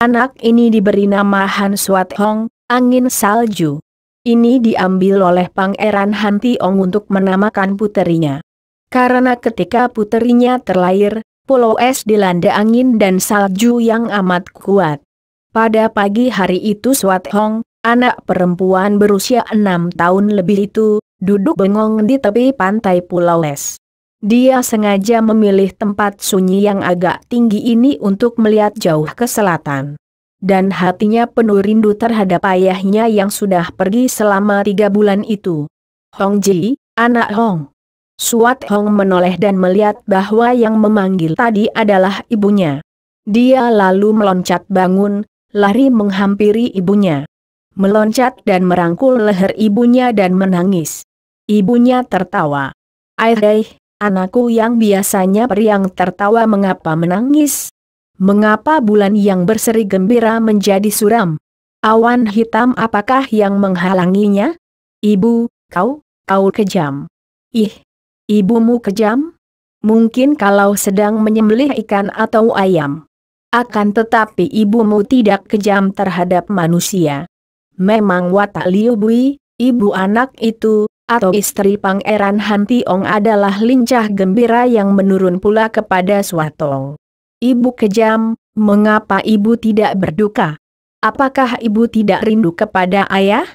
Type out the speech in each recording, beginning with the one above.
Anak ini diberi nama Han Swat Hong, angin salju. Ini diambil oleh Pangeran Han Tiong untuk menamakan puterinya. Karena ketika puterinya terlahir, Pulau Es dilanda angin dan salju yang amat kuat. Pada pagi hari itu Swat Hong, anak perempuan berusia 6 tahun lebih itu, duduk bengong di tepi pantai Pulau Es. Dia sengaja memilih tempat sunyi yang agak tinggi ini untuk melihat jauh ke selatan. Dan hatinya penuh rindu terhadap ayahnya yang sudah pergi selama 3 bulan itu. Hong Ji, anak Hong. Swat Hong menoleh dan melihat bahwa yang memanggil tadi adalah ibunya. Dia lalu meloncat bangun, lari menghampiri ibunya. Meloncat dan merangkul leher ibunya dan menangis. Ibunya tertawa. "Ayah, anakku yang biasanya periang tertawa mengapa menangis? Mengapa bulan yang berseri gembira menjadi suram? Awan hitam apakah yang menghalanginya? Ibu, kau kejam." "Ih, ibumu kejam? Mungkin kalau sedang menyembelih ikan atau ayam. Akan tetapi ibumu tidak kejam terhadap manusia." Memang watak Liu Bui, ibu anak itu, atau istri Pangeran Han Tiong adalah lincah gembira yang menurun pula kepada Swat Hong. "Ibu kejam, mengapa ibu tidak berduka? Apakah ibu tidak rindu kepada ayah?"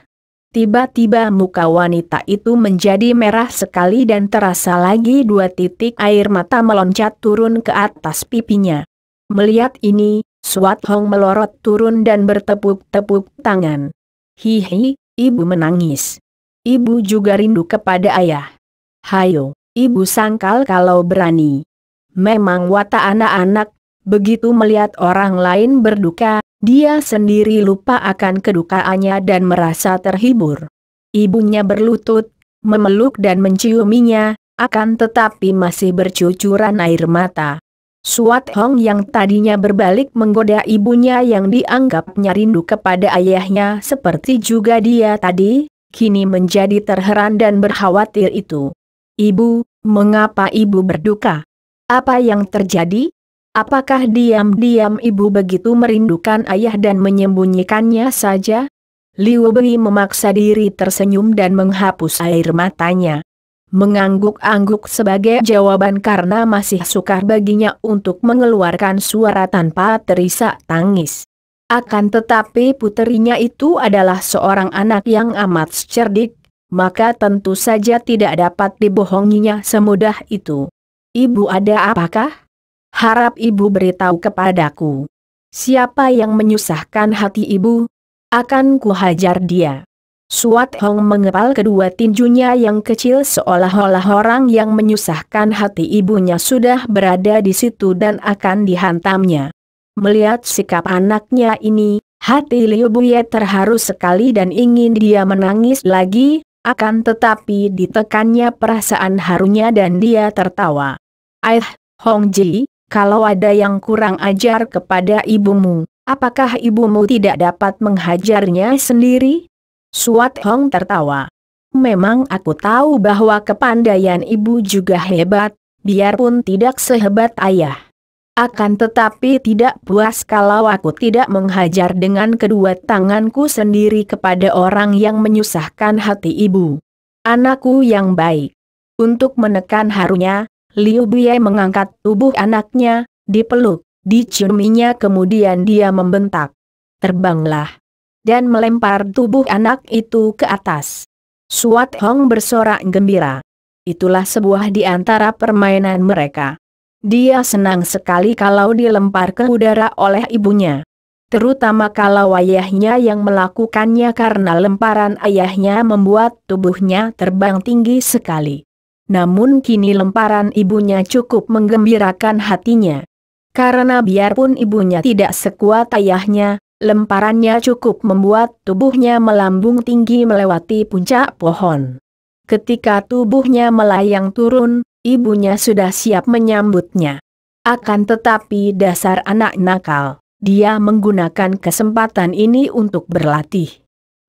Tiba-tiba muka wanita itu menjadi merah sekali dan terasa lagi 2 titik air mata meloncat turun ke atas pipinya. Melihat ini, Swat Hong melorot turun dan bertepuk-tepuk tangan. "Hihi, ibu menangis. Ibu juga rindu kepada ayah. Hayo, ibu sangkal kalau berani." Memang watak anak-anak, begitu melihat orang lain berduka, dia sendiri lupa akan kedukaannya dan merasa terhibur. Ibunya berlutut, memeluk dan menciuminya, akan tetapi masih bercucuran air mata. Swat Hong yang tadinya berbalik menggoda ibunya yang dianggapnya rindu kepada ayahnya seperti juga dia tadi, kini menjadi terheran dan berkhawatir itu. "Ibu, mengapa ibu berduka? Apa yang terjadi? Apakah diam-diam ibu begitu merindukan ayah dan menyembunyikannya saja?" Liu Bei memaksa diri tersenyum dan menghapus air matanya. Mengangguk-angguk sebagai jawaban karena masih sukar baginya untuk mengeluarkan suara tanpa terisak tangis. Akan tetapi puterinya itu adalah seorang anak yang amat cerdik, maka tentu saja tidak dapat dibohonginya semudah itu. "Ibu ada apakah? Harap ibu beritahu kepadaku. Siapa yang menyusahkan hati ibu? Akan kuhajar dia." Swat Hong mengepal kedua tinjunya yang kecil seolah-olah orang yang menyusahkan hati ibunya sudah berada di situ dan akan dihantamnya. Melihat sikap anaknya ini, hati Liu Buye terharu sekali dan ingin dia menangis lagi, akan tetapi ditekannya perasaan harunya dan dia tertawa. Hong Ji, kalau ada yang kurang ajar kepada ibumu, apakah ibumu tidak dapat menghajarnya sendiri?" Swat Hong tertawa. "Memang aku tahu bahwa kepandaian ibu juga hebat, biarpun tidak sehebat ayah. Akan tetapi tidak puas kalau aku tidak menghajar dengan kedua tanganku sendiri kepada orang yang menyusahkan hati ibu. Anakku yang baik." Untuk menekan harunya, Liu Bui mengangkat tubuh anaknya, dipeluk, diciuminya kemudian dia membentak, "Terbanglah!" dan melempar tubuh anak itu ke atas. Swat Hong bersorak gembira. Itulah sebuah di antara permainan mereka. Dia senang sekali kalau dilempar ke udara oleh ibunya. Terutama kalau ayahnya yang melakukannya karena lemparan ayahnya membuat tubuhnya terbang tinggi sekali. Namun kini lemparan ibunya cukup menggembirakan hatinya. Karena biarpun ibunya tidak sekuat ayahnya, lemparannya cukup membuat tubuhnya melambung tinggi melewati puncak pohon. Ketika tubuhnya melayang turun, ibunya sudah siap menyambutnya. Akan tetapi dasar anak nakal, dia menggunakan kesempatan ini untuk berlatih.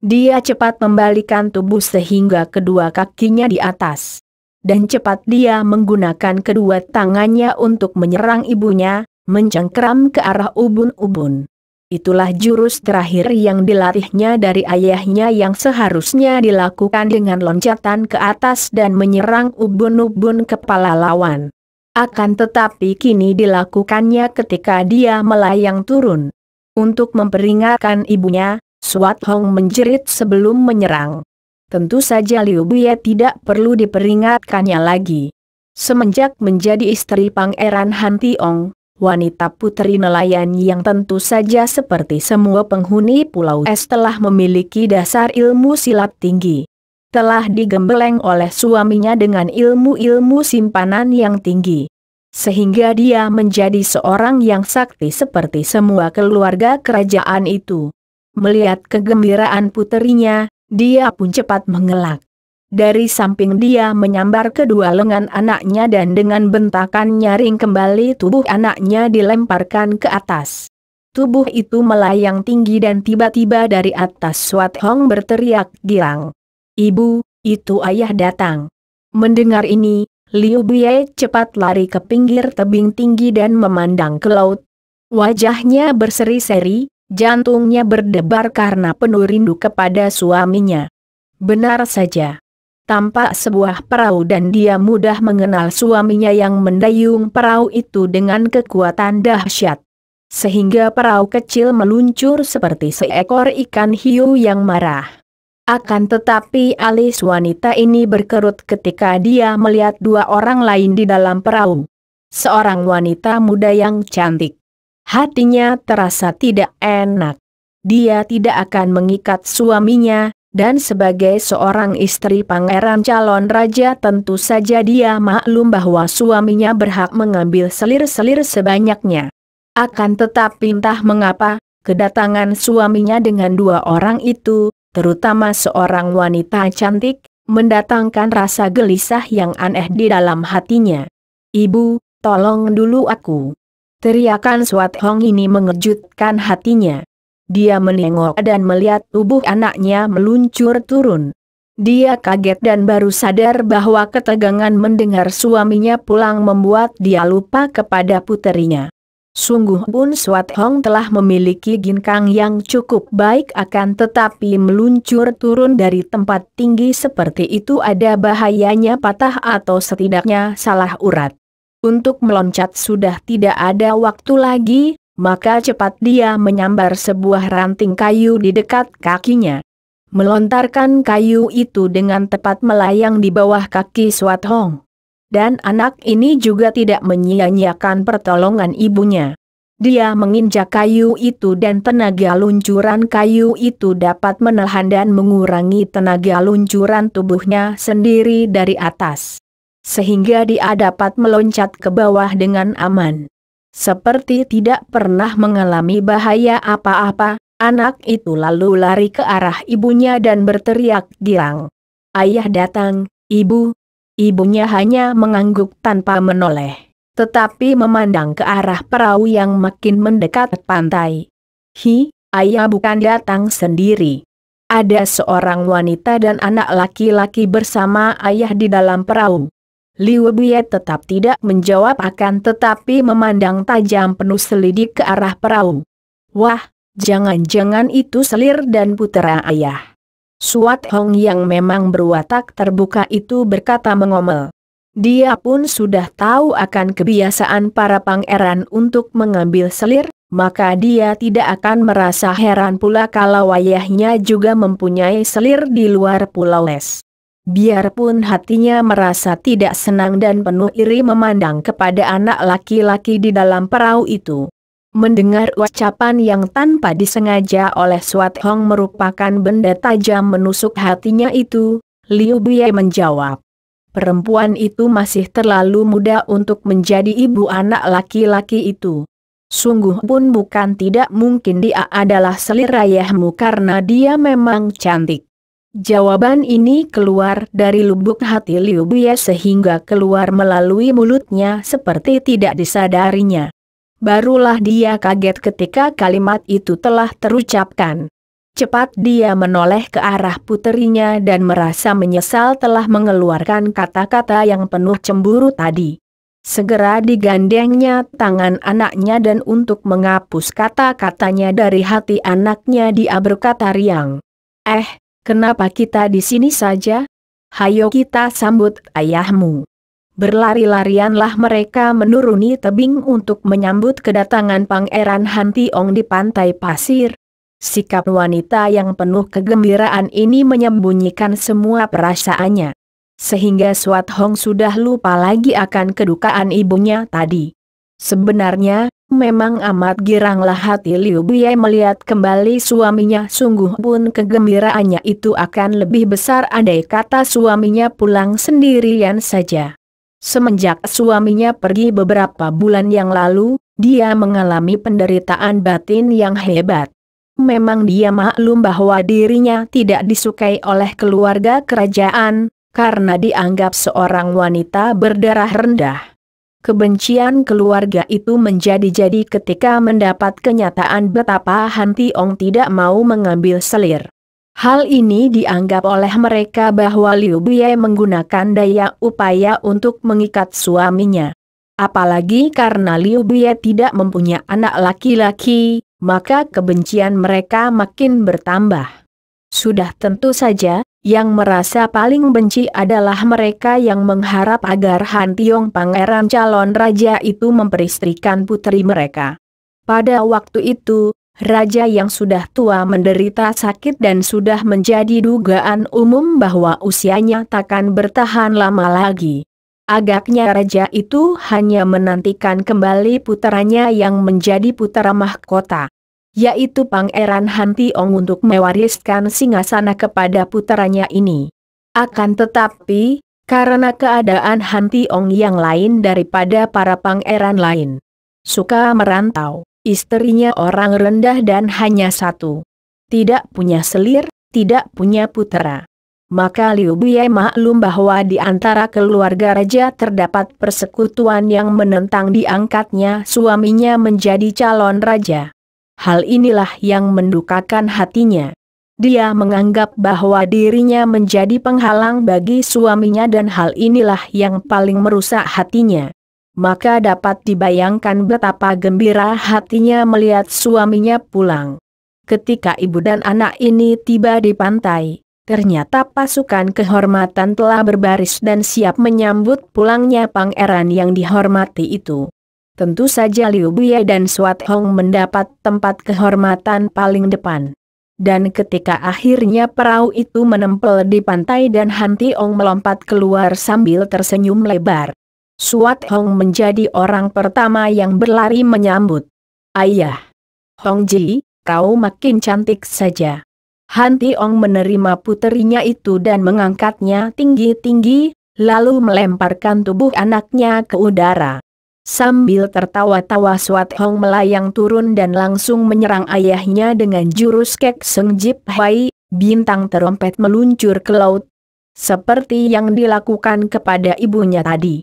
Dia cepat membalikan tubuh sehingga kedua kakinya di atas. Dan cepat dia menggunakan kedua tangannya untuk menyerang ibunya, mencengkeram ke arah ubun-ubun. Itulah jurus terakhir yang dilatihnya dari ayahnya yang seharusnya dilakukan dengan loncatan ke atas dan menyerang ubun-ubun kepala lawan. Akan tetapi kini dilakukannya ketika dia melayang turun. Untuk memperingatkan ibunya, Swat Hong menjerit sebelum menyerang. Tentu saja Liu Buye tidak perlu diperingatkannya lagi. Semenjak menjadi istri Pangeran Han Tiong, wanita putri nelayan yang tentu saja seperti semua penghuni Pulau Es telah memiliki dasar ilmu silat tinggi. Telah digembeleng oleh suaminya dengan ilmu-ilmu simpanan yang tinggi. Sehingga dia menjadi seorang yang sakti seperti semua keluarga kerajaan itu. Melihat kegembiraan puterinya, dia pun cepat mengelak. Dari samping dia menyambar kedua lengan anaknya dan dengan bentakan nyaring kembali tubuh anaknya dilemparkan ke atas. Tubuh itu melayang tinggi dan tiba-tiba dari atas Swat Hong berteriak girang. "Ibu, itu ayah datang." Mendengar ini, Liu Buye cepat lari ke pinggir tebing tinggi dan memandang ke laut. Wajahnya berseri-seri, jantungnya berdebar karena penuh rindu kepada suaminya. Benar saja. Tampak sebuah perahu dan dia mudah mengenal suaminya yang mendayung perahu itu dengan kekuatan dahsyat. Sehingga perahu kecil meluncur seperti seekor ikan hiu yang marah. Akan tetapi alis wanita ini berkerut ketika dia melihat dua orang lain di dalam perahu. Seorang wanita muda yang cantik. Hatinya terasa tidak enak. Dia tidak akan mengikat suaminya. Dan sebagai seorang istri pangeran calon raja tentu saja dia maklum bahwa suaminya berhak mengambil selir-selir sebanyaknya. Akan tetapi entah mengapa, kedatangan suaminya dengan dua orang itu, terutama seorang wanita cantik, mendatangkan rasa gelisah yang aneh di dalam hatinya. "Ibu, tolong dulu aku." Teriakan Swat Hong ini mengejutkan hatinya. Dia menengok dan melihat tubuh anaknya meluncur turun. Dia kaget dan baru sadar bahwa ketegangan mendengar suaminya pulang membuat dia lupa kepada puterinya. Sungguh pun Swat Hong telah memiliki ginkang yang cukup baik akan tetapi meluncur turun dari tempat tinggi seperti itu ada bahayanya patah atau setidaknya salah urat. Untuk meloncat sudah tidak ada waktu lagi. Maka cepat dia menyambar sebuah ranting kayu di dekat kakinya. Melontarkan kayu itu dengan tepat melayang di bawah kaki Swat Hong. Dan anak ini juga tidak menyia-nyiakan pertolongan ibunya. Dia menginjak kayu itu dan tenaga luncuran kayu itu dapat menahan dan mengurangi tenaga luncuran tubuhnya sendiri dari atas. Sehingga dia dapat meloncat ke bawah dengan aman. Seperti tidak pernah mengalami bahaya apa-apa, anak itu lalu lari ke arah ibunya dan berteriak girang. "Ayah datang, ibu." Ibunya hanya mengangguk tanpa menoleh, tetapi memandang ke arah perahu yang makin mendekat pantai. Ayah bukan datang sendiri. Ada seorang wanita dan anak laki-laki bersama ayah di dalam perahu." Liu Buye tetap tidak menjawab akan tetapi memandang tajam penuh selidik ke arah perahu. "Wah, jangan-jangan itu selir dan putera ayah." Swat Hong yang memang berwatak terbuka itu berkata mengomel. Dia pun sudah tahu akan kebiasaan para pangeran untuk mengambil selir, maka dia tidak akan merasa heran pula kalau ayahnya juga mempunyai selir di luar Pulau Es. Biarpun hatinya merasa tidak senang dan penuh iri memandang kepada anak laki-laki di dalam perahu itu. Mendengar ucapan yang tanpa disengaja oleh Swat Hong merupakan benda tajam menusuk hatinya itu, Liu Buye menjawab. Perempuan itu masih terlalu muda untuk menjadi ibu anak laki-laki itu. Sungguh pun bukan tidak mungkin dia adalah selir ayahmu karena dia memang cantik. Jawaban ini keluar dari lubuk hati Liu Buye sehingga keluar melalui mulutnya seperti tidak disadarinya. Barulah dia kaget ketika kalimat itu telah terucapkan. Cepat dia menoleh ke arah puterinya dan merasa menyesal telah mengeluarkan kata-kata yang penuh cemburu tadi. Segera digandengnya tangan anaknya dan untuk menghapus kata-katanya dari hati anaknya dia berkata riang. Kenapa kita di sini saja? Hayo kita sambut ayahmu. Berlari-larianlah mereka menuruni tebing untuk menyambut kedatangan Pangeran Han Tiong di pantai pasir. Sikap wanita yang penuh kegembiraan ini menyembunyikan semua perasaannya. Sehingga Swat Hong sudah lupa lagi akan kedukaan ibunya tadi. Sebenarnya, memang amat giranglah hati Liu Biai melihat kembali suaminya, sungguh pun kegembiraannya itu akan lebih besar andai kata suaminya pulang sendirian saja. Semenjak suaminya pergi beberapa bulan yang lalu, dia mengalami penderitaan batin yang hebat. Memang dia maklum bahwa dirinya tidak disukai oleh keluarga kerajaan, karena dianggap seorang wanita berdarah rendah. Kebencian keluarga itu menjadi-jadi ketika mendapat kenyataan betapa Han Tiong tidak mau mengambil selir. Hal ini dianggap oleh mereka bahwa Liu Biai menggunakan daya upaya untuk mengikat suaminya. Apalagi karena Liu Biai tidak mempunyai anak laki-laki, maka kebencian mereka makin bertambah. Sudah tentu saja, yang merasa paling benci adalah mereka yang mengharap agar Han Tiong pangeran calon raja itu memperistrikan putri mereka. Pada waktu itu, raja yang sudah tua menderita sakit dan sudah menjadi dugaan umum bahwa usianya takkan bertahan lama lagi. Agaknya raja itu hanya menantikan kembali puteranya yang menjadi putra mahkota, yaitu Pangeran Han Tiong untuk mewariskan singgasana kepada puteranya ini. Akan tetapi, karena keadaan Han Tiong yang lain daripada para pangeran lain, suka merantau, istrinya orang rendah dan hanya satu, tidak punya selir, tidak punya putera. Maka Liu Biai maklum bahwa di antara keluarga raja terdapat persekutuan yang menentang diangkatnya suaminya menjadi calon raja. Hal inilah yang mendukakan hatinya. Dia menganggap bahwa dirinya menjadi penghalang bagi suaminya dan hal inilah yang paling merusak hatinya. Maka dapat dibayangkan betapa gembira hatinya melihat suaminya pulang. Ketika ibu dan anak ini tiba di pantai, ternyata pasukan kehormatan telah berbaris dan siap menyambut pulangnya pangeran yang dihormati itu. Tentu saja Liu Biai dan Swat Hong mendapat tempat kehormatan paling depan. Dan ketika akhirnya perahu itu menempel di pantai dan Han Tiong melompat keluar sambil tersenyum lebar, Swat Hong menjadi orang pertama yang berlari menyambut. Ayah! Hong Ji, kau makin cantik saja. Han Tiong menerima puterinya itu dan mengangkatnya tinggi-tinggi, lalu melemparkan tubuh anaknya ke udara. Sambil tertawa-tawa Swat Hong melayang turun dan langsung menyerang ayahnya dengan jurus Kek Seng Jip Hai, bintang terompet meluncur ke laut. Seperti yang dilakukan kepada ibunya tadi.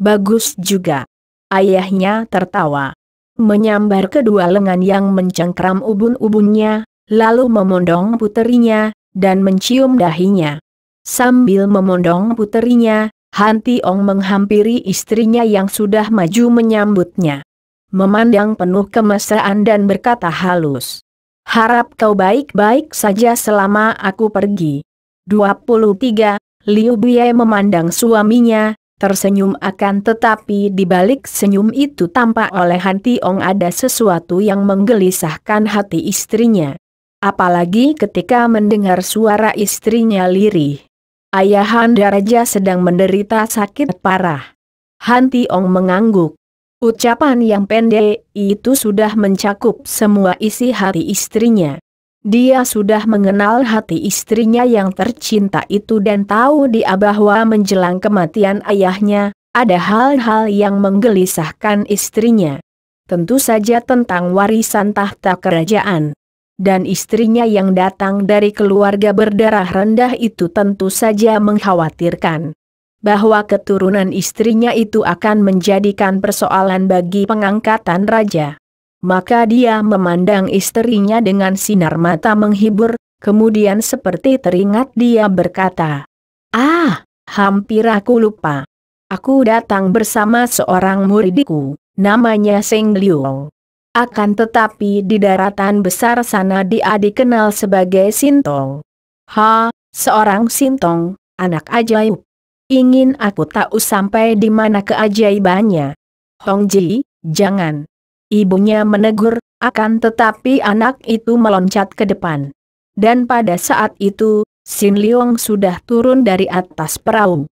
Bagus juga. Ayahnya tertawa. Menyambar kedua lengan yang mencengkram ubun-ubunnya, lalu memondong puterinya, dan mencium dahinya. Sambil memondong puterinya, Han Tiong menghampiri istrinya yang sudah maju menyambutnya. Memandang penuh kemesraan dan berkata halus. Harap kau baik-baik saja selama aku pergi. 23. Liu Biai memandang suaminya, tersenyum akan tetapi di balik senyum itu tampak oleh Han Tiong ada sesuatu yang menggelisahkan hati istrinya. Apalagi ketika mendengar suara istrinya lirih. Ayahanda raja sedang menderita sakit parah. Han Tiong mengangguk. Ucapan yang pendek itu sudah mencakup semua isi hati istrinya. Dia sudah mengenal hati istrinya yang tercinta itu dan tahu dia bahwa menjelang kematian ayahnya, ada hal-hal yang menggelisahkan istrinya. Tentu saja tentang warisan tahta kerajaan. Dan istrinya yang datang dari keluarga berdarah rendah itu tentu saja mengkhawatirkan bahwa keturunan istrinya itu akan menjadikan persoalan bagi pengangkatan raja. Maka dia memandang istrinya dengan sinar mata menghibur, kemudian seperti teringat dia berkata, hampir aku lupa. Aku datang bersama seorang muridku, namanya Seng Liong. Akan tetapi di daratan besar sana dia dikenal sebagai Sintong. Seorang Sintong, anak ajaib. Ingin aku tahu sampai di mana keajaibannya. Hong Ji, jangan. Ibunya menegur, akan tetapi anak itu meloncat ke depan. Dan pada saat itu, Sin Liong sudah turun dari atas perahu.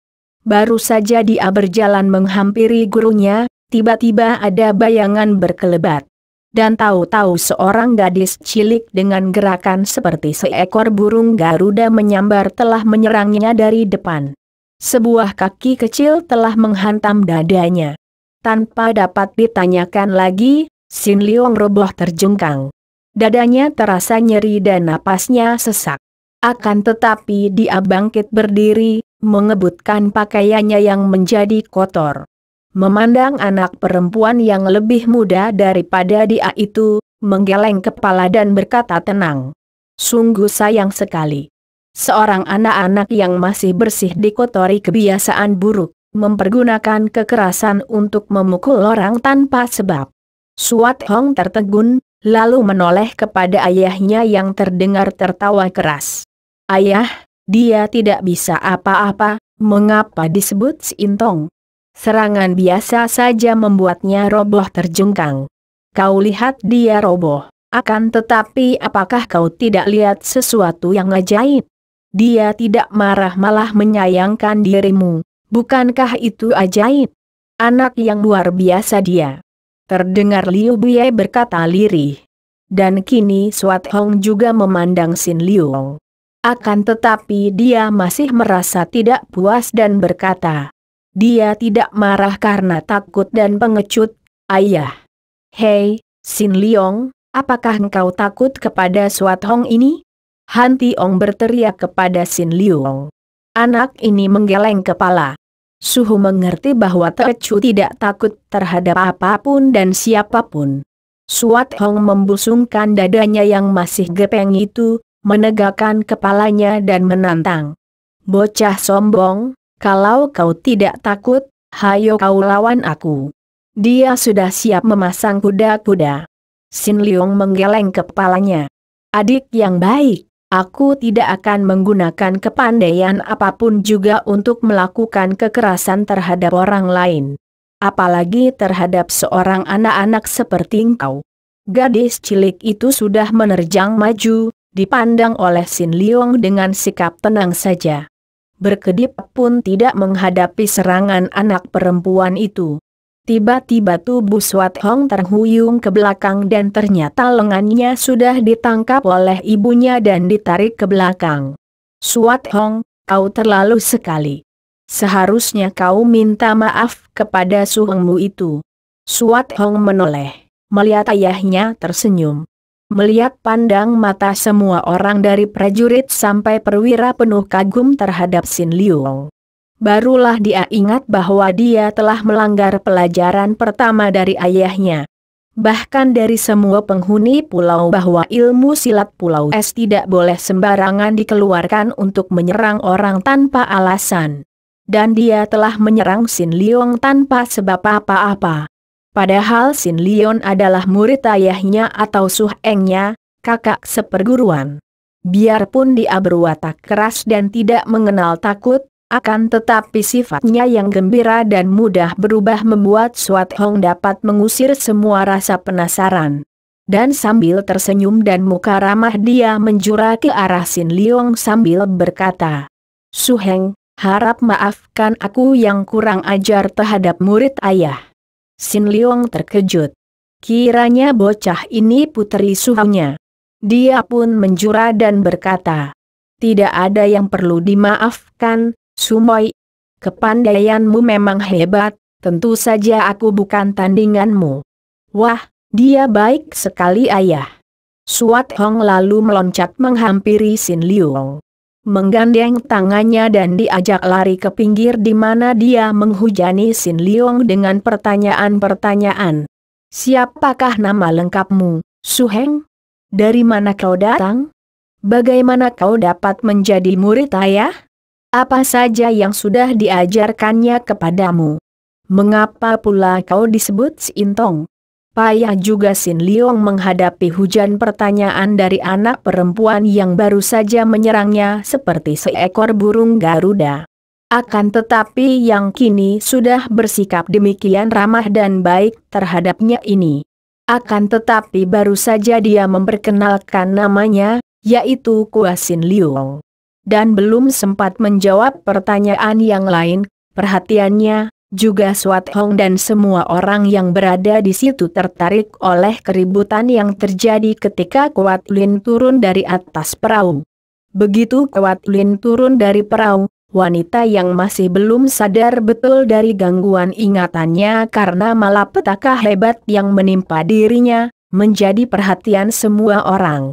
Baru saja dia berjalan menghampiri gurunya, tiba-tiba ada bayangan berkelebat. Dan tahu-tahu seorang gadis cilik dengan gerakan seperti seekor burung Garuda menyambar telah menyerangnya dari depan. Sebuah kaki kecil telah menghantam dadanya. Tanpa dapat ditanyakan lagi, Sin Liong roboh terjungkang. Dadanya terasa nyeri dan napasnya sesak. Akan tetapi dia bangkit berdiri, mengebutkan pakaiannya yang menjadi kotor. Memandang anak perempuan yang lebih muda daripada dia itu, menggeleng kepala dan berkata tenang. Sungguh sayang sekali. Seorang anak-anak yang masih bersih dikotori kebiasaan buruk, mempergunakan kekerasan untuk memukul orang tanpa sebab. Suat Hong tertegun, lalu menoleh kepada ayahnya yang terdengar tertawa keras. Ayah, dia tidak bisa apa-apa, mengapa disebut Sintong? Serangan biasa saja membuatnya roboh terjungkang. Kau lihat dia roboh, akan tetapi apakah kau tidak lihat sesuatu yang ajaib? Dia tidak marah malah menyayangkan dirimu, bukankah itu ajaib? Anak yang luar biasa dia. Terdengar Liu Bie berkata lirih. Dan kini Suat Hong juga memandang Sin Liong. Akan tetapi dia masih merasa tidak puas dan berkata, dia tidak marah karena takut dan pengecut, ayah. Hei, Sin Liong, apakah engkau takut kepada Suat Hong ini? Han Tiong berteriak kepada Sin Liong. Anak ini menggeleng kepala. Suhu mengerti bahwa Tecu tidak takut terhadap apapun dan siapapun. Suat Hong membusungkan dadanya yang masih gepeng itu, menegakkan kepalanya dan menantang. Bocah sombong. Kalau kau tidak takut, hayo kau lawan aku. Dia sudah siap memasang kuda-kuda. Sin Liong menggeleng kepalanya. Adik yang baik, aku tidak akan menggunakan kepandaian apapun juga untuk melakukan kekerasan terhadap orang lain. Apalagi terhadap seorang anak-anak seperti engkau. Gadis cilik itu sudah menerjang maju, dipandang oleh Sin Liong dengan sikap tenang saja. Berkedip pun tidak menghadapi serangan anak perempuan itu. Tiba-tiba tubuh Suat Hong terhuyung ke belakang dan ternyata lengannya sudah ditangkap oleh ibunya dan ditarik ke belakang. Suat Hong, kau terlalu sekali. Seharusnya kau minta maaf kepada suhengmu itu. Suat Hong menoleh, melihat ayahnya tersenyum. Melihat pandang mata semua orang dari prajurit sampai perwira penuh kagum terhadap Sin Liong. Barulah dia ingat bahwa dia telah melanggar pelajaran pertama dari ayahnya. Bahkan dari semua penghuni pulau bahwa ilmu silat Pulau Es tidak boleh sembarangan dikeluarkan untuk menyerang orang tanpa alasan. Dan dia telah menyerang Sin Liong tanpa sebab apa-apa. Padahal Sin Liong adalah murid ayahnya atau suhengnya, kakak seperguruan. Biarpun dia berwatak keras dan tidak mengenal takut, akan tetapi sifatnya yang gembira dan mudah berubah membuat Suat Hong dapat mengusir semua rasa penasaran. Dan sambil tersenyum dan muka ramah dia menjura ke arah Sin Liong sambil berkata, Suheng, harap maafkan aku yang kurang ajar terhadap murid ayah. Sin Liong terkejut. Kiranya bocah ini putri suhunya. Dia pun menjura dan berkata, tidak ada yang perlu dimaafkan, Sumoy. Kepandaianmu memang hebat, tentu saja aku bukan tandinganmu. Wah, dia baik sekali ayah. Suat Hong lalu meloncat menghampiri Sin Liong. Menggandeng tangannya dan diajak lari ke pinggir di mana dia menghujani Sin Liong dengan pertanyaan-pertanyaan. Siapakah nama lengkapmu, Suheng? Dari mana kau datang? Bagaimana kau dapat menjadi murid ayah? Apa saja yang sudah diajarkannya kepadamu? Mengapa pula kau disebut Si Intong? Payah juga Sin Liong menghadapi hujan pertanyaan dari anak perempuan yang baru saja menyerangnya seperti seekor burung Garuda. Akan tetapi yang kini sudah bersikap demikian ramah dan baik terhadapnya ini. Akan tetapi baru saja dia memperkenalkan namanya, yaitu Kua Sin Liong. Dan belum sempat menjawab pertanyaan yang lain, perhatiannya juga Swat Hong dan semua orang yang berada di situ tertarik oleh keributan yang terjadi ketika Kuat Lin turun dari atas perahu. Begitu Kuat Lin turun dari perahu, wanita yang masih belum sadar betul dari gangguan ingatannya karena malapetaka hebat yang menimpa dirinya, menjadi perhatian semua orang.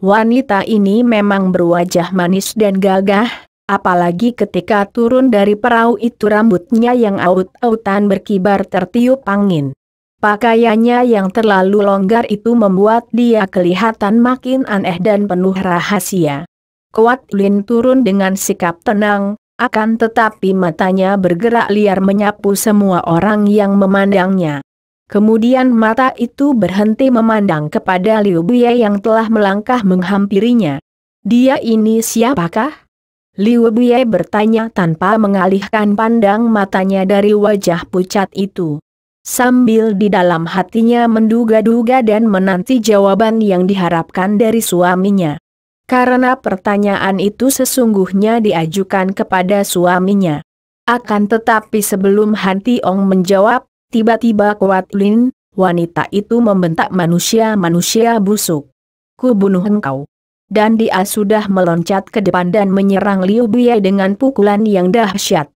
Wanita ini memang berwajah manis dan gagah. Apalagi ketika turun dari perahu itu rambutnya yang aut-autan berkibar tertiup angin. Pakaiannya yang terlalu longgar itu membuat dia kelihatan makin aneh dan penuh rahasia. Kuat Lin turun dengan sikap tenang, akan tetapi matanya bergerak liar menyapu semua orang yang memandangnya. Kemudian mata itu berhenti memandang kepada Liu Bie yang telah melangkah menghampirinya. Dia ini siapakah? Liu Bie bertanya tanpa mengalihkan pandang matanya dari wajah pucat itu. Sambil di dalam hatinya menduga-duga dan menanti jawaban yang diharapkan dari suaminya. Karena pertanyaan itu sesungguhnya diajukan kepada suaminya. Akan tetapi sebelum Han Tiong menjawab, tiba-tiba Kuat Lin, wanita itu membentak manusia-manusia busuk. Ku bunuh engkau. Dan dia sudah meloncat ke depan dan menyerang Liu Bie dengan pukulan yang dahsyat.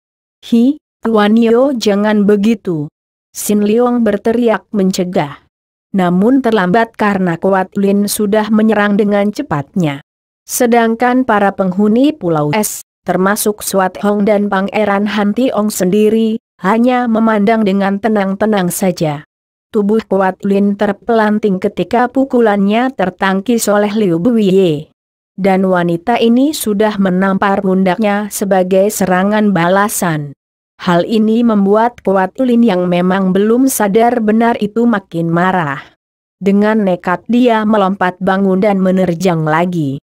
Hi, Tuan Yo jangan begitu. Sin Liong berteriak mencegah. Namun terlambat karena Kuat Lin sudah menyerang dengan cepatnya. Sedangkan para penghuni Pulau Es, termasuk Swat Hong dan Pangeran Han Tiong sendiri, hanya memandang dengan tenang-tenang saja. Tubuh Kuat Lin terpelanting ketika pukulannya tertangkis oleh Liu Bie. Dan wanita ini sudah menampar pundaknya sebagai serangan balasan. Hal ini membuat Kuat Lin yang memang belum sadar benar itu makin marah. Dengan nekat dia melompat bangun dan menerjang lagi.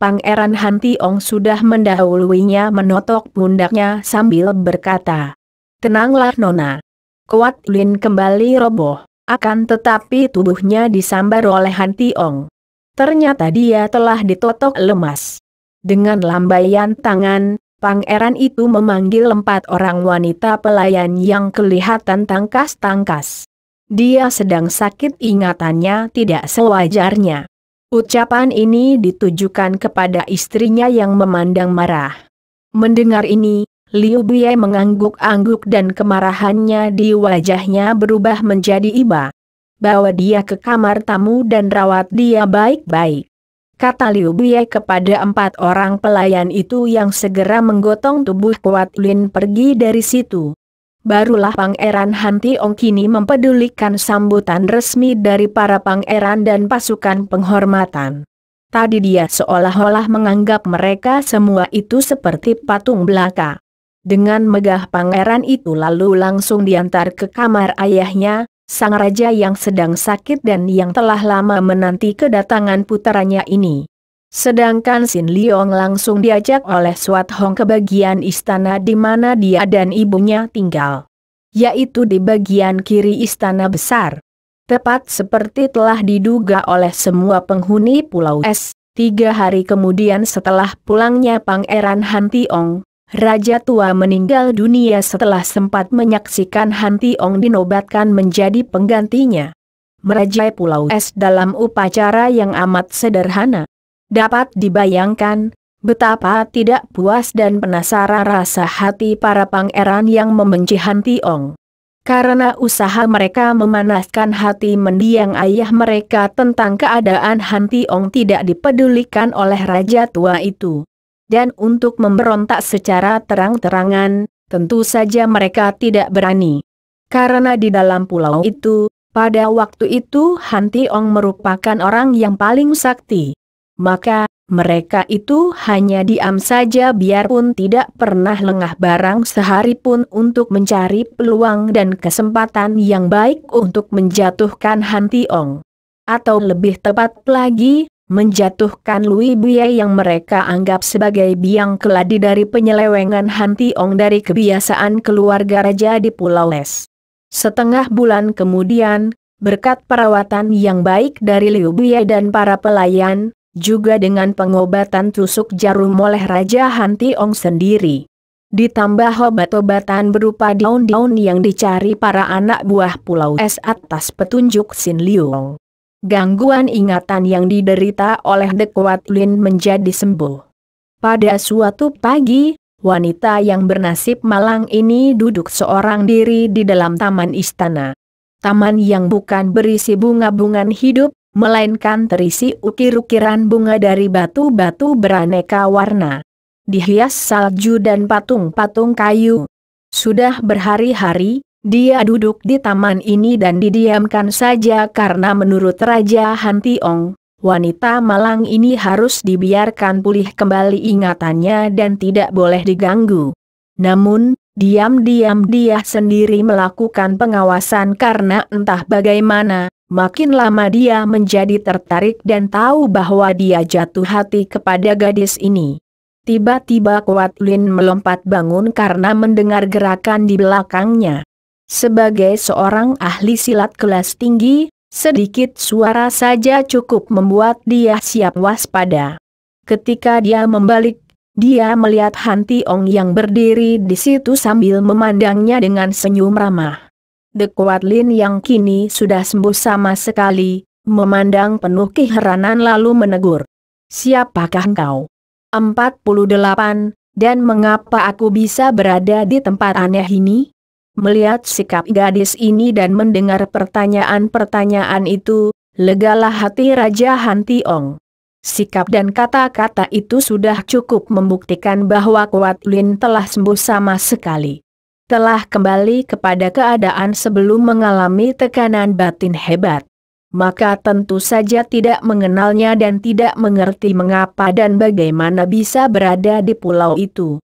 Pangeran Han Tiong sudah mendahuluinya menotok pundaknya sambil berkata, "Tenanglah Nona." Kuat Lin kembali roboh. Akan tetapi tubuhnya disambar oleh Han Tiong. Ternyata dia telah ditotok lemas. Dengan lambaian tangan, pangeran itu memanggil 4 orang wanita pelayan yang kelihatan tangkas-tangkas. Dia sedang sakit ingatannya tidak sewajarnya. Ucapan ini ditujukan kepada istrinya yang memandang marah. Mendengar ini, Liu Bie mengangguk-angguk dan kemarahannya di wajahnya berubah menjadi iba. Bawa dia ke kamar tamu dan rawat dia baik-baik, kata Liu Bie kepada 4 orang pelayan itu yang segera menggotong tubuh Kuat Lin pergi dari situ. Barulah Pangeran Han Tiong kini mempedulikan sambutan resmi dari para pangeran dan pasukan penghormatan. Tadi dia seolah-olah menganggap mereka semua itu seperti patung belaka. Dengan megah pangeran itu lalu langsung diantar ke kamar ayahnya, sang raja yang sedang sakit dan yang telah lama menanti kedatangan puteranya ini. Sedangkan Sin Liong langsung diajak oleh Swat Hong ke bagian istana di mana dia dan ibunya tinggal, yaitu di bagian kiri istana besar. Tepat seperti telah diduga oleh semua penghuni Pulau Es, 3 hari kemudian setelah pulangnya Pangeran Han Tiong, Raja tua meninggal dunia setelah sempat menyaksikan Han Tiong dinobatkan menjadi penggantinya. Merajai Pulau Es dalam upacara yang amat sederhana. Dapat dibayangkan betapa tidak puas dan penasaran rasa hati para pangeran yang membenci Han Tiong. Karena usaha mereka memanaskan hati mendiang ayah mereka tentang keadaan Han Tiong tidak dipedulikan oleh raja tua itu. Dan untuk memberontak secara terang-terangan, tentu saja mereka tidak berani. Karena di dalam pulau itu, pada waktu itu Han Tiong merupakan orang yang paling sakti. maka mereka itu hanya diam saja biarpun tidak pernah lengah barang sehari pun untuk mencari peluang dan kesempatan yang baik untuk menjatuhkan Han Tiong. Atau lebih tepat lagi, menjatuhkan Lui Bie yang mereka anggap sebagai biang keladi dari penyelewengan Han Tiong dari kebiasaan keluarga raja di Pulau Les. Setengah bulan kemudian, berkat perawatan yang baik dari Liu Bie dan para pelayan, juga dengan pengobatan tusuk jarum oleh Raja Han Tiong sendiri, ditambah obat-obatan berupa daun-daun yang dicari para anak buah Pulau Es atas petunjuk Sin Liu, gangguan ingatan yang diderita oleh De Kuat Lin menjadi sembuh. Pada suatu pagi, wanita yang bernasib malang ini duduk seorang diri di dalam taman istana. Taman yang bukan berisi bunga-bungan hidup, melainkan terisi ukir-ukiran bunga dari batu-batu beraneka warna, dihias salju dan patung-patung kayu. Sudah berhari-hari, dia duduk di taman ini dan didiamkan saja karena menurut Raja Han Tiong, wanita malang ini harus dibiarkan pulih kembali ingatannya dan tidak boleh diganggu. Namun, diam-diam dia sendiri melakukan pengawasan karena entah bagaimana, makin lama dia menjadi tertarik dan tahu bahwa dia jatuh hati kepada gadis ini. Tiba-tiba Kuat Lin melompat bangun karena mendengar gerakan di belakangnya. Sebagai seorang ahli silat kelas tinggi, sedikit suara saja cukup membuat dia siap waspada. Ketika dia membalik, dia melihat Han Tiong yang berdiri di situ sambil memandangnya dengan senyum ramah. De Kuat Lin yang kini sudah sembuh sama sekali, memandang penuh keheranan lalu menegur. "Siapakah engkau?" 48, dan mengapa aku bisa berada di tempat aneh ini? Melihat sikap gadis ini dan mendengar pertanyaan-pertanyaan itu, legalah hati Raja Han Tiong. Sikap dan kata-kata itu sudah cukup membuktikan bahwa Kuat Lin telah sembuh sama sekali. Telah kembali kepada keadaan sebelum mengalami tekanan batin hebat. Maka tentu saja tidak mengenalnya dan tidak mengerti mengapa dan bagaimana bisa berada di pulau itu.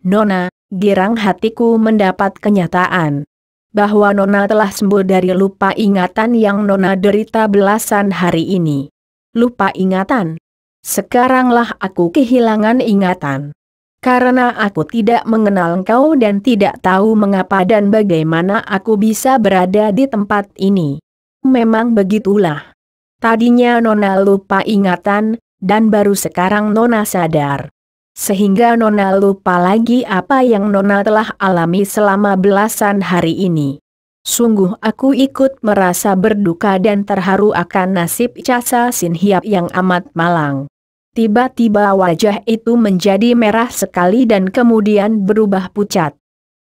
"Nona," girang hatiku mendapat kenyataan bahwa Nona telah sembuh dari lupa ingatan yang Nona derita belasan hari ini. Lupa ingatan? Sekaranglah aku kehilangan ingatan. Karena aku tidak mengenal engkau dan tidak tahu mengapa dan bagaimana aku bisa berada di tempat ini. Memang begitulah. Tadinya Nona lupa ingatan, dan baru sekarang Nona sadar. Sehingga Nona lupa lagi apa yang Nona telah alami selama belasan hari ini. Sungguh aku ikut merasa berduka dan terharu akan nasib Casa Sin Hiap yang amat malang. Tiba-tiba wajah itu menjadi merah sekali dan kemudian berubah pucat.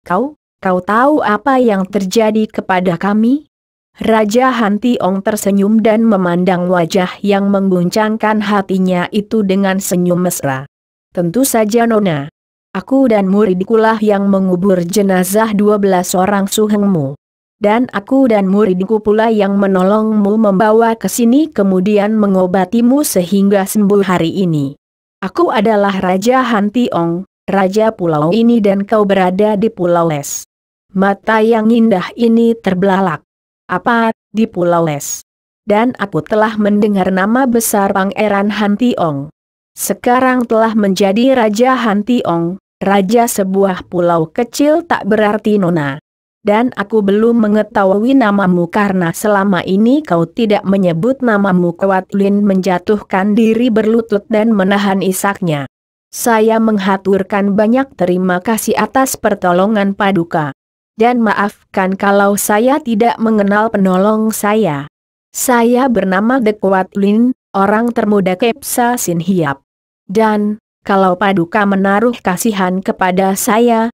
Kau tahu apa yang terjadi kepada kami?" Raja Han Tiong tersenyum dan memandang wajah yang mengguncangkan hatinya itu dengan senyum mesra. "Tentu saja Nona. Aku dan muridikulah yang mengubur jenazah 12 orang suhengmu. Dan aku dan muridku pula yang menolongmu membawa ke sini kemudian mengobatimu sehingga sembuh hari ini. Aku adalah Raja Han Tiong, Raja Pulau ini dan kau berada di Pulau Les." Mata yang indah ini terbelalak. "Apa, di Pulau Les? Dan aku telah mendengar nama besar Pangeran Han Tiong. Sekarang telah menjadi Raja Han Tiong, Raja sebuah pulau kecil tak berarti Nona. Dan aku belum mengetahui namamu karena selama ini kau tidak menyebut namamu." Kuat Lin menjatuhkan diri berlutut dan menahan isaknya. "Saya menghaturkan banyak terima kasih atas pertolongan Paduka. Dan maafkan kalau saya tidak mengenal penolong saya. Saya bernama De Kuat Lin, orang termuda Kepsa Sin Hiap. Dan, kalau Paduka menaruh kasihan kepada saya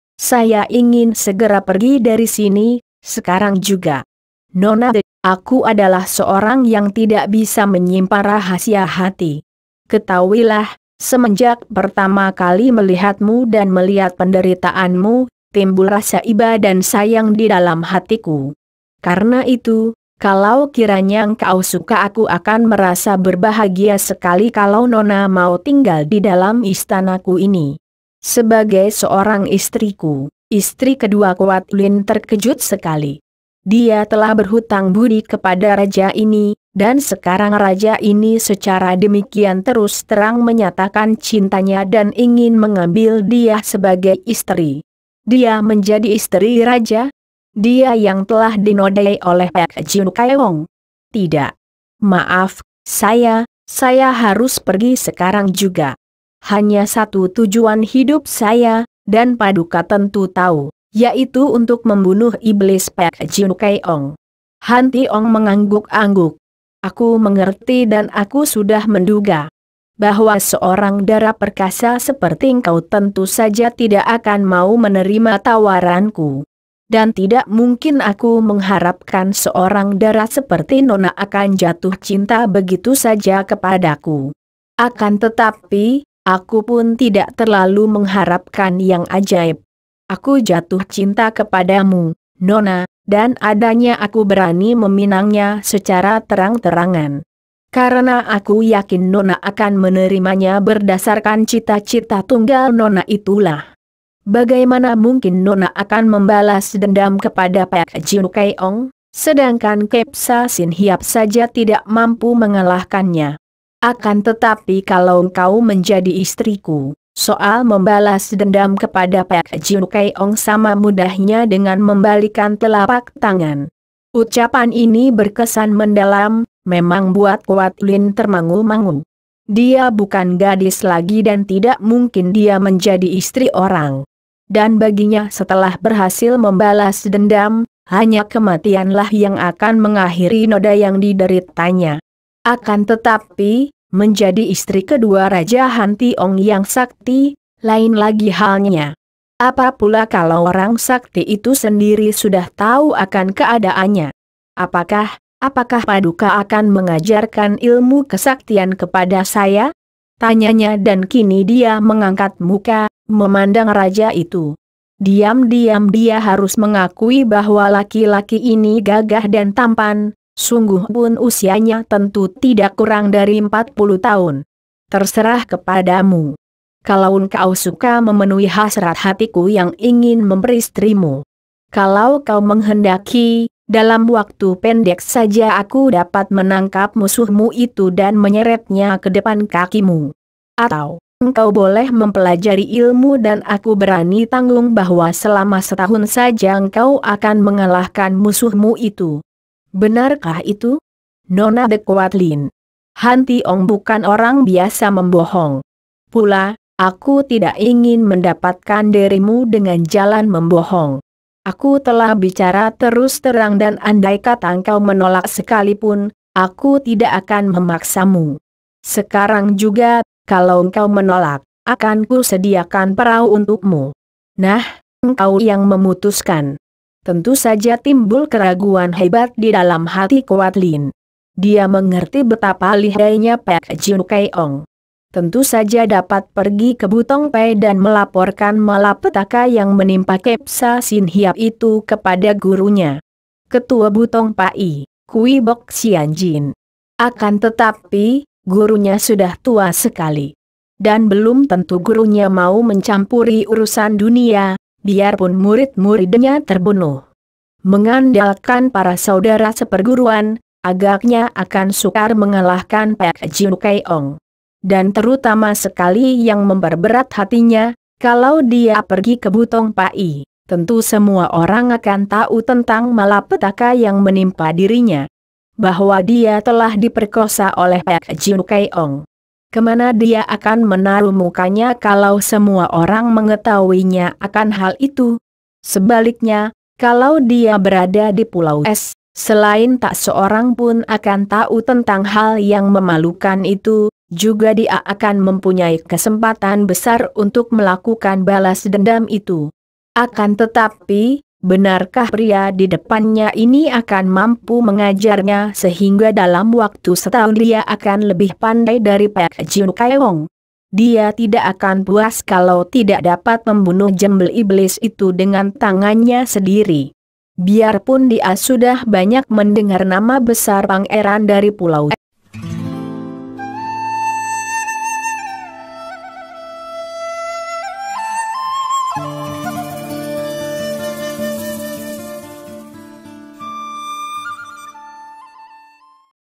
ingin segera pergi dari sini, sekarang juga. Nona, aku adalah seorang yang tidak bisa menyimpan rahasia hati. Ketahuilah, semenjak pertama kali melihatmu dan melihat penderitaanmu, timbul rasa iba dan sayang di dalam hatiku. Karena itu, Kalau kiranya engkau suka, aku akan merasa berbahagia sekali kalau Nona mau tinggal di dalam istanaku ini. Sebagai seorang istriku, istri kedua Kuat Lin terkejut sekali. Dia telah berhutang budi kepada raja ini, dan sekarang raja ini secara demikian terus terang menyatakan cintanya dan ingin mengambil dia sebagai istri. Dia menjadi istri raja? Dia yang telah dinodai oleh Pak Jun Kaewong. Tidak. Maaf, saya harus pergi sekarang juga. Hanya satu tujuan hidup saya, dan Paduka tentu tahu, yaitu untuk membunuh iblis Pak Jun Kaewong. Han Tiong mengangguk-angguk. Aku mengerti dan aku sudah menduga bahwa seorang dara perkasa seperti engkau tentu saja tidak akan mau menerima tawaranku. Dan tidak mungkin aku mengharapkan seorang dara seperti Nona akan jatuh cinta begitu saja kepadaku. Akan tetapi, aku pun tidak terlalu mengharapkan yang ajaib. Aku jatuh cinta kepadamu, Nona, dan adanya aku berani meminangnya secara terang-terangan. Karena aku yakin Nona akan menerimanya berdasarkan cita-cita tunggal Nona itulah. Bagaimana mungkin Nona akan membalas dendam kepada Pak Jun Kaewong, sedangkan Kepsa Sin Hiap saja tidak mampu mengalahkannya. Akan tetapi kalau engkau menjadi istriku, soal membalas dendam kepada Pak Jun Kaewong sama mudahnya dengan membalikan telapak tangan. Ucapan ini berkesan mendalam, memang buat Kuat Lin termangu-mangu. Dia bukan gadis lagi dan tidak mungkin dia menjadi istri orang. Dan baginya setelah berhasil membalas dendam, hanya kematianlah yang akan mengakhiri noda yang dideritanya. Akan tetapi, menjadi istri kedua Raja Han Tiong yang sakti, lain lagi halnya. Apa pula kalau orang sakti itu sendiri sudah tahu akan keadaannya? Apakah Paduka akan mengajarkan ilmu kesaktian kepada saya? Tanyanya dan kini dia mengangkat muka, memandang raja itu. Diam-diam dia harus mengakui bahwa laki-laki ini gagah dan tampan, sungguh pun usianya tentu tidak kurang dari 40 tahun. Terserah kepadamu. Kalau engkau suka memenuhi hasrat hatiku yang ingin memperistrimu. Kalau kau menghendaki, dalam waktu pendek saja aku dapat menangkap musuhmu itu dan menyeretnya ke depan kakimu. Atau, engkau boleh mempelajari ilmu dan aku berani tanggung bahwa selama setahun saja engkau akan mengalahkan musuhmu itu. Benarkah itu? Nona de Kuat Lin. Han Tiong bukan orang biasa membohong. Pula, aku tidak ingin mendapatkan dirimu dengan jalan membohong. Aku telah bicara terus terang dan andai kata engkau menolak sekalipun, aku tidak akan memaksamu. Sekarang juga, kalau engkau menolak, akan ku sediakan perahu untukmu. Nah, engkau yang memutuskan. Tentu saja timbul keraguan hebat di dalam hati Kuat Lin. Dia mengerti betapa lihainya Pak Jun Kaewong. Tentu saja dapat pergi ke Butong Pai dan melaporkan malapetaka yang menimpa Kepsa Sin Hiap itu kepada gurunya. Ketua Butong Pai, Kui Bok Sian Jin. Akan tetapi, gurunya sudah tua sekali. Dan belum tentu gurunya mau mencampuri urusan dunia, biarpun murid-muridnya terbunuh. Mengandalkan para saudara seperguruan, agaknya akan sukar mengalahkan Pak Jun Kaewong. Dan terutama sekali yang memperberat hatinya, kalau dia pergi ke Butong Pai, tentu semua orang akan tahu tentang malapetaka yang menimpa dirinya. Bahwa dia telah diperkosa oleh Pak Jun Kaewong. Kemana dia akan menaruh mukanya kalau semua orang mengetahuinya akan hal itu? Sebaliknya, kalau dia berada di Pulau Es, selain tak seorang pun akan tahu tentang hal yang memalukan itu, juga dia akan mempunyai kesempatan besar untuk melakukan balas dendam itu. Akan tetapi, benarkah pria di depannya ini akan mampu mengajarnya sehingga dalam waktu setahun dia akan lebih pandai dari Pak Jun Kaewong? Dia tidak akan puas kalau tidak dapat membunuh jembel iblis itu dengan tangannya sendiri. Biarpun dia sudah banyak mendengar nama besar pangeran dari Pulau